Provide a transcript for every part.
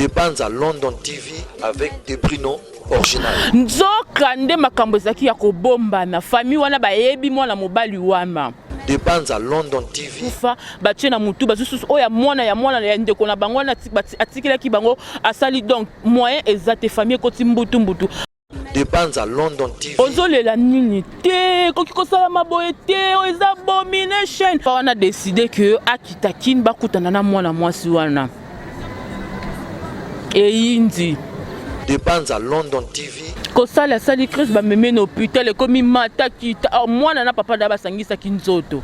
Dépense à London TV avec des Bruno original. Nzoka nde makambo ezaki ya kobomba na famille wana bayebi mwana mobali wana. Dépense à London TV. Ufa batie na mutu basusu oya mwana ya ndeko na bango na atikilaki bango asali donc moyen ezate famille koti mbutu. Dépense à London TV. Ozolela nini te koki kosala maboye te o eza abomination. On a décidé que akita kin bakutana na mwana mwasi wana. Et indi Dépense à London TV. Kosala sali Chris ba meme no hôpital komi mata kita mwana na papa da basangisa kinzoto.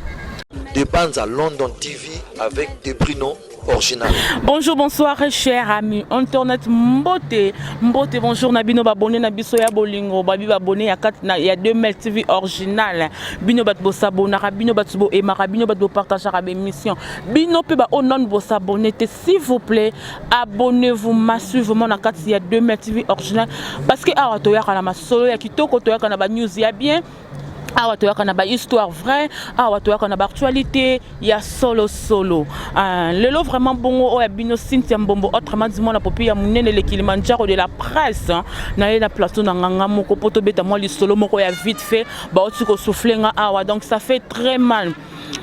Dépense à London TV avec des Bruno original. Bonjour, bonsoir, chers amis. Internet Mbote, bonjour, Nabino Babone, Nabiso ya Bolingo, Babi Babone, il y a 2 TV original. Bino Batbo Sabona, Bino Batbo et Marabino Batbo partager la émission. Bino Peba Onon Bo s'abonner, s'il vous plaît, abonnez-vous massivement à 4 il y a 2 TV original. Parce que à Watoya Kanama Solo, ya Kitoko Toya Kanaba News, il y a bien. Ah, tu as une histoire vraie, ah, tu as une actualité, il y a solo. Le lot vraiment bon, oh, bino Cynthia Mbombo, autrement dit, la popie a mouné le Kilimanjaro de la presse. Na la plateau na nganga moko poto beta moi le solo moko ya vite fait, ba otu ko souffler nga awa, donc ça fait très mal.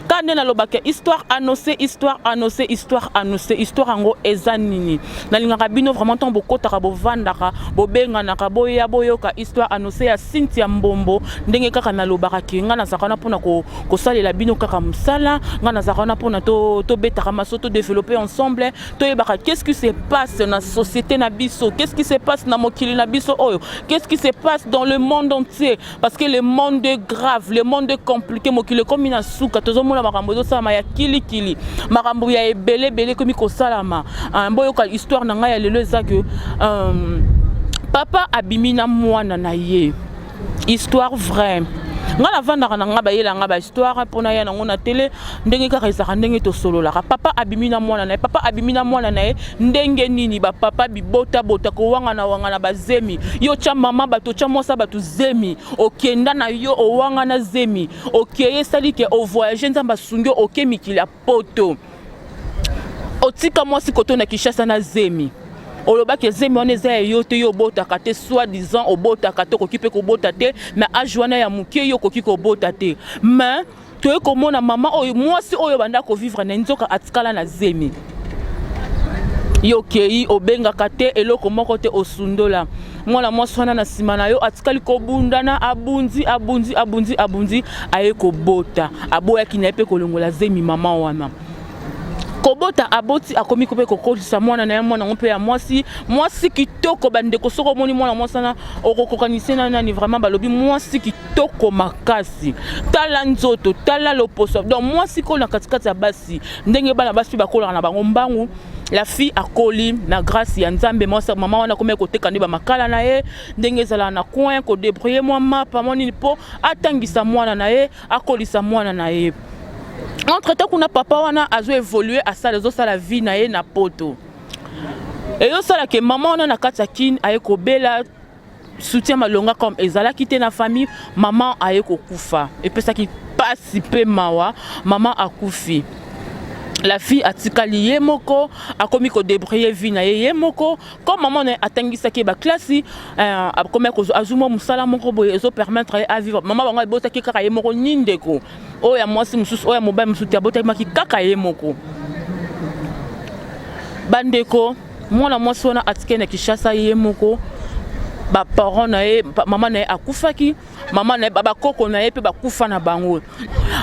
Quand on a l'obake, histoire annoncée, histoire ango ezanini. Na linga bino vraiment ton boko tarabo vandaka, bobenga naka boya boyoka histoire annoncée ya Cynthia Mbombo, ndenge kaka na lobaka kinga na zakana pona ko salela bino kaka msala, nga na zakana pona to betaka masoto développer ensemble, to yebaka qu'est-ce qui se passe dans la société na biso, qu'est-ce qui se passe na mokili na biso oyo, qu'est-ce qui se passe dans le monde entier parce que le monde est grave, le monde est compliqué, mokili comme ina suka tozomona makambo sama ya kili makambo ya ebele komi ko salama mboyoka histoire na ngai ya lelo eza que papa abimina mwana na ye histoire vraie nga na vandaka na nga bayela nga ba histoire pona ya nango na télé ndenge kaka ezaka ndenge to solola papa abimina mwana na ye ndenge nini ba papa bibota ko wanga na bazemi yo cha mama bato cha mosa bato zemi okenda na yo o wanga na zemi okeye sali ke o voyager nzamba sungo okemikila poto otika mwasi koto na Kishasa na zemi oloba ke zemi on eza yo te yo bota kate soit disant o bota kate ko kipe ko bota te mais ajoana ya muke yo ko kiko bota te mais to e komona mama oyo mwasi oyo banda ko vivre na nzoka atikala na zemi yo kei obenga kate eloko moko te osundola mwana mwasi wana na sima na yo atikali ko bundana abunzi aye ko bota aboya kina pe kolongola zemi mama wana kobota aboti akomi kope kokolisa mwana na mwana ngompe ya mwasi kitoko bandeko soko moni mwana mwasi na okokokanise na nani vraiment balobi mwasi kitoko makasi tala nzoto tala loposo donc mwasi ko na katikati ya basi ndenge bana basi bakola na bango mbangu la fille akoli na grâce ya nzambe mwasi mama wana komeka koteka ndi ba makala na ye ndenge ezala na coin ko débrouiller moi mapa moni po atangisa mwana na ye akolisa mwana na ye. Entre-temps, qu'on a papa wana a évolué à ça, les autres la vie na ye na poto. Et yo ça là que maman on a katakin aye ko bela soutien malonga comme ezala quitté na famille, maman aye ko kufa. Et puis ça qui passe peu mawa, maman a kufi. La fille a tikali ye moko a komi ko débrouiller vie na ye moko comme maman na atangisa ke ba classe a komi ko azuma musala moko boye ezo permettre à vivre maman bango ebota ke kaka ye moko nindeko oya mwasi mususu oya mobali mususu ya bota maki kaka ye moko bandeko mwana mwasi wana atike na Kishasa ye moko ba parents na ye maman na ye akufaki maman na ye baba koko na ye pe bakufa na bango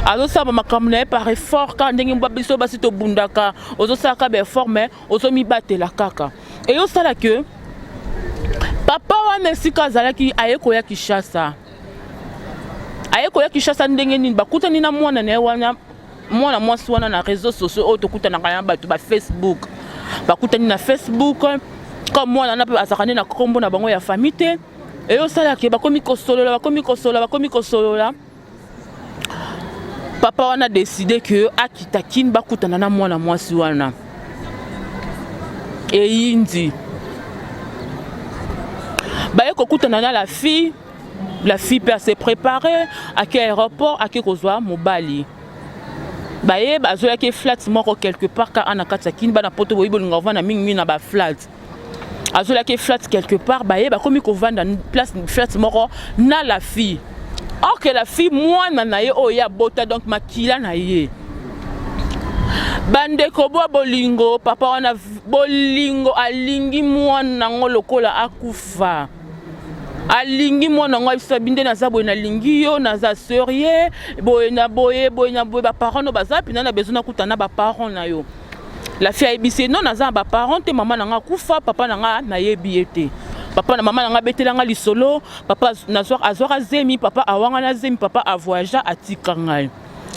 azo sa makambo na ye par effort ka ndenge mbabiso basi to bundaka ozo sa ka be fort mais ozo mi batela kaka et yo sala que papa wana sika zalaki aye ko ya Kishasa ndenge nini bakutani na mwana na ye wana mwana mwasi wana na réseaux sociaux o to kutana kana bato ba Facebook bakutani na Facebook comme moi na pe azakane na kombo na bango ya famille te et yo sala ke bakomi ko solola papa wana décidé que akita kin bakutana na mwana mwasi wana et indi baye ko kutana na la fille peut se préparer à quel aéroport à quel kozwa mobali baye bazoya ke flat moko quelque part ka ana katakin bana poto boyibo ngava na mingi na ba flat azola ke flat quelque part ba yeba komi ko vanda place flat moko na la fille. Or que la fille mwana na ye oya bota donc makila na ye. Bande ko bo bolingo papa wana bolingo alingi mwana ngo lokola akufa. Alingi mwana ngo biso binde na zabo na lingi yo na za sœur boye na boye ba parents no bazapi na besoin na kutana ba parents na yo. La fille a ebissé non na za ba parents te maman na nga kufa papa na nga na yebi ete. Papa na maman na nga betelanga lisolo papa na azwaka zemi papa awanga na zemi papa a voyage atika ngai.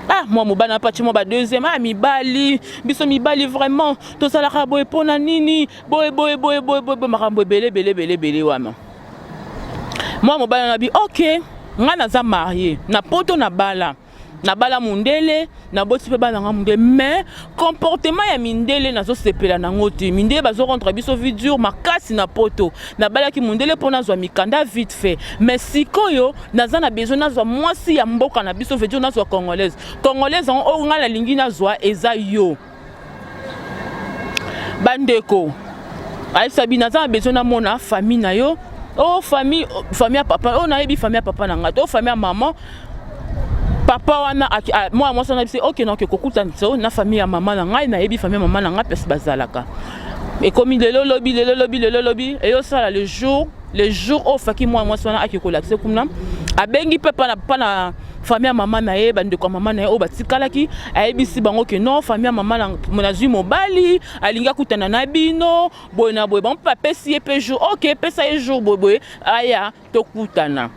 Ah moi mobana pati mo ba deuxième ah mibali biso mibali vraiment to sala ka boye pona nini boye makambo belé wama. Moi mobana na bi OK nga na za marié na poto na bala mundele na boti pe bana nga mundele mais comportement ya mindele na zo sepela na ngoti mindele bazo rendre biso vie dure makasi na poto na bala ki mundele pona zwa mikanda vite fait mais sikoyo naza na besoin na zwa mwasi ya mboka na biso veut dire na zwa congolaise on nga la lingi na zwa eza yo bandeko ay sabi naza na besoin na mona famille na yo oh famille ya papa oh na yebi famille ya papa na nga oh famille ya maman papa wana moi ça na OK non que kokuta na famille ya maman na ngai na yebi famille ya maman na nga pesi bazalaka et comme lelo lobi et yo ça le jour au faki moi ça na akikolaxe kumna abengi papa na famille ya maman na ye bande ko maman na ye o batikalaki ayebisi bango que non famille ya maman na monazui mobali alinga kutana na bino boy na boy bon papa pesi pe jour OK pesa ye jour boy aya tokutana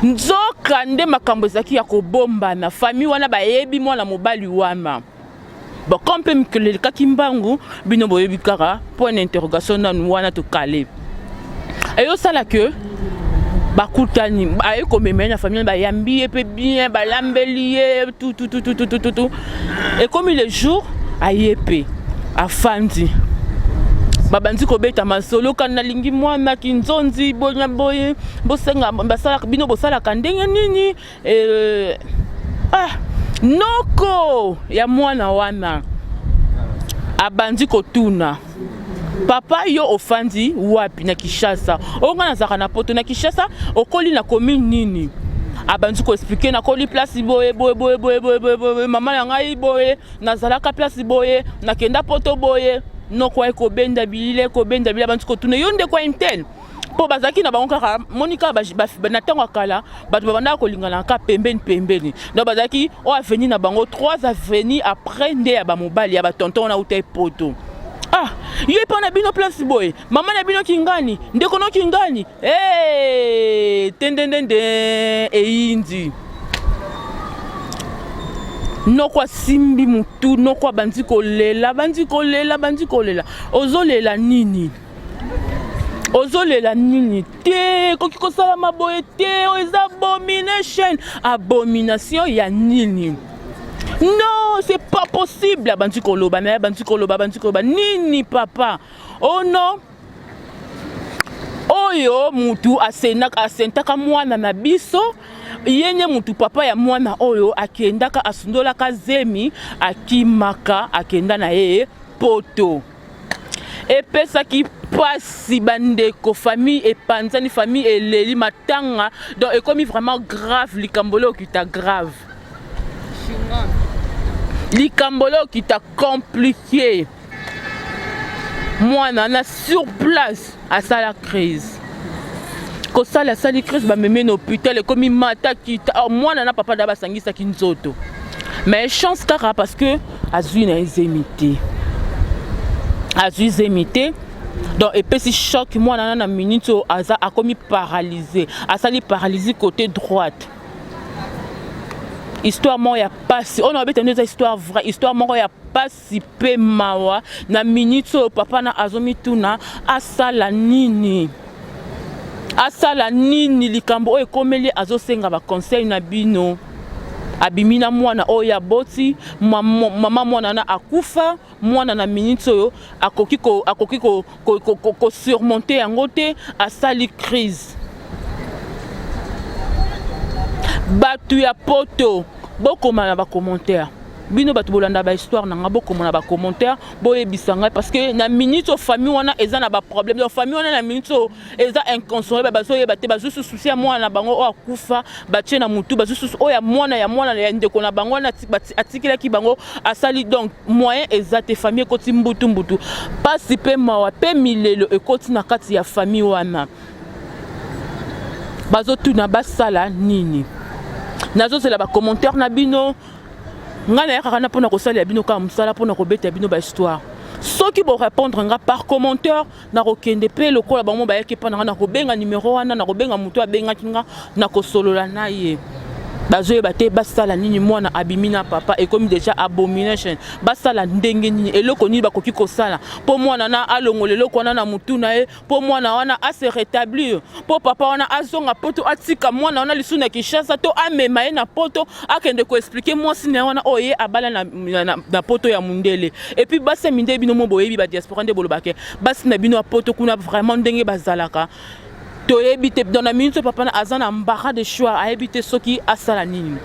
nzoka nde makambo zaki ya kobomba na famille wana bayebi mwana mobali wana bon comme peut mikele kaki mbangu bino boyebi kaka point d'interrogation na wana to kale et yo sala que bakutani aye komemena na famille bayambi pe bien balambeli tout et comme le jour ayepe afandi babandi kobeta masolo kana lingi mwana kinzonzi boye bosenga basala bino bosala kandenge nini noko ya mwana wana abandi kotuna papa yo ofandi wapi na Kishasa onga na zaka na poto na Kishasa okoli na commune nini abandi ko expliquer na koli place boye mama na ngai boye nazalaka place boye na kenda poto boye no kwa ko benda bilile bantu ko tuna yonde kwa intel po bazaki na bango kaka monika na tango kala batu babanda ko lingana ka pembeni no bazaki o avenir na bango 3 avenir après nde ya ba mobali ya ba tonton na utai poto ah yé pa na bino place boy mama na bino kingani ndeko no kingani tendendende indi no kwa simbi mutu no kwa bandi kolela ozolela nini te koki kosala maboye te eza abomination ya nini non c'est pas possible bandi koloba nini papa oh non oyo mutu asentaka mwana na biso yenye mutu papa ya mwana oyo akendaka asundolaka zemi akimaka akenda na ye poto epesaki pasi bandeko famille epanzani famille eleli matanga donc ekomi vraiment grave likambolo kita grave likambolo kita compliqué mwana na sur place asala crise kosala sali crise bameme na hôpital ekomi mata kita mwana na papa da basangisaki nzoto mais chance kaka parce que azwi na ezemité donc epesi choc mwana na minute aza akomi paralysé asali paralysé côté droite histoire moko ya pasi on abeta neza histoire vraie histoire moko ya pasi pe mawa na minute papa na azomituna asala nini likambo oyo ekomeli azosenga ba conseil na bino abimina mwana oyo ya boti mama mwana na akufa mwana na minute oyo akoki ko surmonter yango te asali crise batu ya poto bokoma na ba commentaire bino bato bolanda ba histoire na nga boko mona ba commentaire boyebisa ngai parce que na minute o famille wana eza na ba problème de famille wana na minute o eza inconsolable ba zoyeba te ba zusu souci ya mwana na bango o akufa ba tie na mutu ba zusu o ya mwana ya ndeko na bango na atikila ki bango asali donc moyen eza te famille ekoti mbutu pasi pe mawa pe milelo ekoti na kati ya famille wana bazotuna basala nini nazozela ba commentaire na bino ngana ya kana pona ko sala bino ka musala pona ko beta bino ba histoire soki bo répondre nga par commentaire na ko kende pe lokola bango ba yeke pa na ko benga numéro wana na ko benga mutu abenga kinga na ko solola na ye bazoye bate basala nini mwana abimina papa et comme déjà abomination basala ndenge nini eloko nini bakoki kosala po mwana na alongole eloko wana na mutu na ye po mwana wana a se rétablir po papa wana azonga poto atika mwana wana lisuna kishasa to amema ye na poto akende ko expliquer moi sine wana oye abala na poto ya mundele et puis basa minde bino mo boyebi ba diaspora nde bolobake basi na bino poto kuna vraiment ndenge bazalaka to ebite dans la minute papa na azana mbara de choix a ebite soki asala nini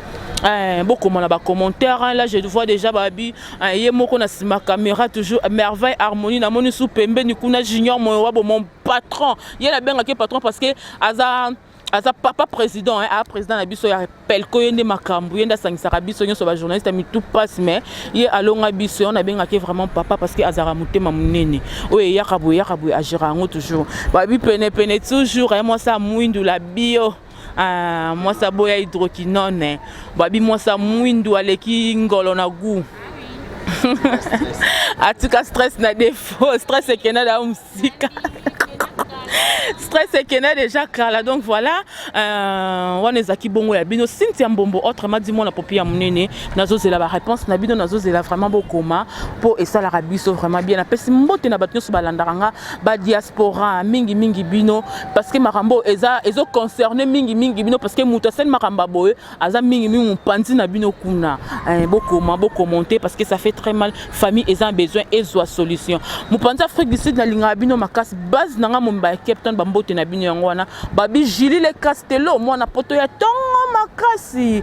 beaucoup mon ba commentaire là je vois déjà babi ye moko na sima caméra toujours merveille harmonie na moni sous pembe ni kuna junior mon patron ye la benga ke patron parce que aza papa président a président na biso ya pelko yende makambu yenda sangisaka biso nyoso ba journaliste mi tout passe mais ye alonga biso on a benga ke vraiment papa parce que azara mutema munene oye yakabu agira ngo toujours babi pene toujours moi ça mwindu la bio moi ça boya hydroquinone babi moi ça mwindu aleki ngolo na gu atika stress na défaut stress et kenada musika stress et kena déjà kala donc voilà on est aki bongo ya bino Cynthia Mbombo autrement dit moi la popi ya munene nazozela ba réponse na bino nazozela vraiment bokoma po esala rabiso vraiment bien na pesi mbote na batyo so balandaranga ba diaspora mingi bino parce que makambo ezo concerné mingi bino parce que muta sen makamba boye aza mingi mpanzi na bino kuna bokoma bokomonter parce que ça fait très mal famille eza besoin ezo solution mupanza Afrique du Sud na linga bino makas base nanga momba Captain bambote na bino yango wana babi Julie le Castello mwana poto ya tongo makasi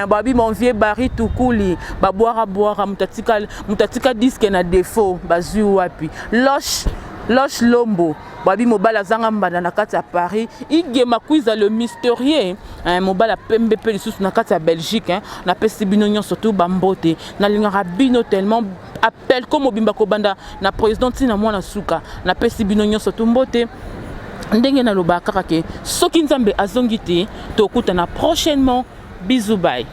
babi mon vieux Barry Tukuli baboira mutatika disque na défaut bazui wapi Loche Lombo babi mobala zanga mbanda na kati ya Paris igema kwiza le mystérieux mobala pembe pe lisusu na kati ya Belgique na pesi bino nyon surtout bambote na linga bino tellement appel comme obimba ko banda na président tina mwana suka na pesi bino nyon surtout mbote ndenge na loba kaka ke soki nzambe azongi te tokutana prochainement bisous bye.